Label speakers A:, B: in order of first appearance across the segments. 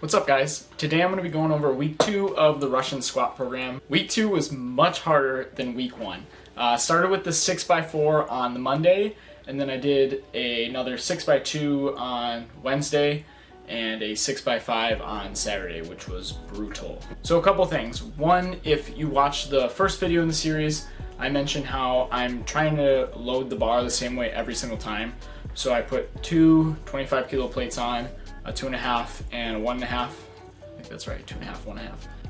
A: What's up, guys? Today I'm going to be going over week 2 of the Russian squat program. Week 2 was much harder than week 1. Started with the 6x4 on the Monday, and then I did another 6x2 on Wednesday and a 6x5 on Saturday, which was brutal. So a couple things. One, if you watched the first video in the series, I mentioned how I'm trying to load the bar the same way every single time. So I put two 25 kilo plates on, a 2.5 and a 1.5. I think that's right, 2.5,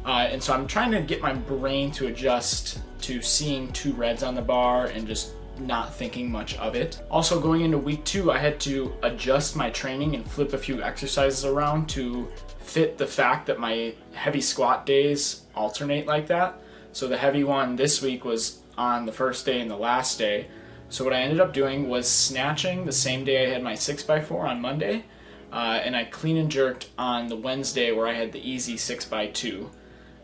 A: 1.5. And so I'm trying to get my brain to adjust to seeing two reds on the bar and just not thinking much of it. Also, going into week 2, I had to adjust my training and flip a few exercises around to fit the fact that my heavy squat days alternate like that. So the heavy one this week was on the first day and the last day. So what I ended up doing was snatching the same day I had my 6x4 on Monday, and I clean and jerked on the Wednesday where I had the easy 6x2.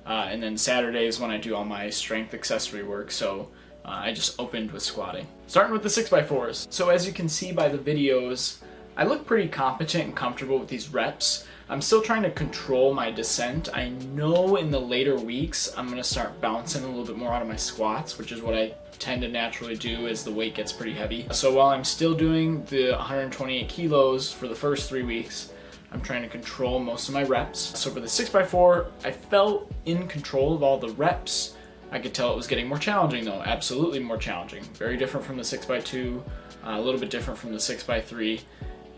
A: And then Saturday is when I do all my strength accessory work, so I just opened with squatting. Starting with the 6x4s. So as you can see by the videos, I look pretty competent and comfortable with these reps. I'm still trying to control my descent. I know in the later weeks I'm going to start bouncing a little bit more out of my squats, which is what I tend to naturally do as the weight gets pretty heavy. So while I'm still doing the 128 kilos for the first 3 weeks, I'm trying to control most of my reps. So for the 6x4, I felt in control of all the reps. I could tell it was getting more challenging though, absolutely more challenging. Very different from the 6x2, a little bit different from the 6x3.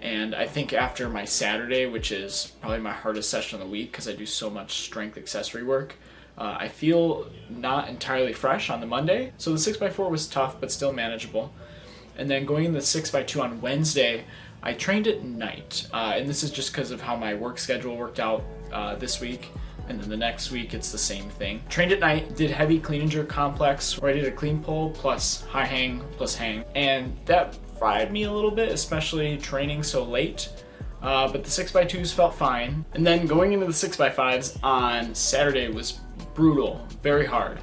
A: And I think after my Saturday, which is probably my hardest session of the week because I do so much strength accessory work, I feel not entirely fresh on the Monday. So the 6x4 was tough, but still manageable. And then going into the 6x2 on Wednesday, I trained at night. And this is just because of how my work schedule worked out this week. And then the next week, it's the same thing. Trained at night, did heavy clean and jerk complex, where I did a clean pull plus high hang plus hang. And that fried me a little bit, especially training so late. But the 6x2s felt fine. And then going into the 6x5s on Saturday was brutal, very hard.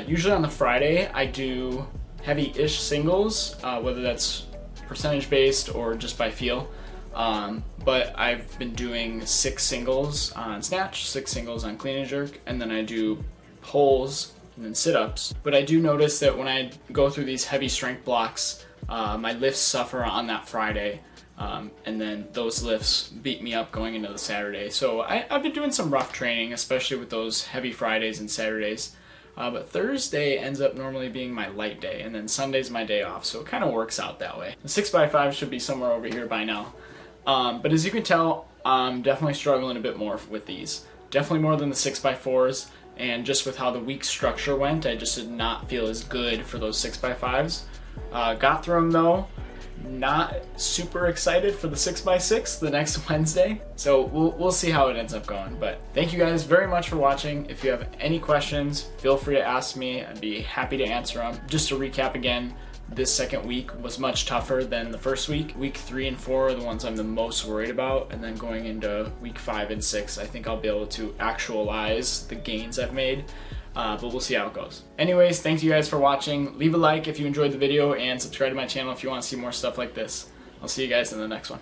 A: Usually on the Friday, I do heavy-ish singles, whether that's percentage-based or just by feel. But I've been doing 6 singles on snatch, 6 singles on clean and jerk, and then I do pulls and then sit-ups. But I do notice that when I go through these heavy strength blocks, my lifts suffer on that Friday, and then those lifts beat me up going into the Saturday. So I've been doing some rough training, especially with those heavy Fridays and Saturdays. But Thursday ends up normally being my light day, and then Sunday's my day off, so it kind of works out that way. The 6x5 should be somewhere over here by now. But as you can tell, I'm definitely struggling a bit more with these. Definitely more than the 6x4s, and just with how the week structure went, I just did not feel as good for those 6x5s. Got through them though. Not super excited for the 6x6 the next Wednesday, so we'll see how it ends up going. But thank you guys very much for watching. If you have any questions, feel free to ask me. I'd be happy to answer them. Just to recap again, this second week was much tougher than the first week. Week 3 and 4 are the ones I'm the most worried about, and then going into week 5 and 6, I think I'll be able to actualize the gains I've made. But we'll see how it goes. Anyways, thank you guys for watching. Leave a like if you enjoyed the video, and subscribe to my channel if you want to see more stuff like this. I'll see you guys in the next one.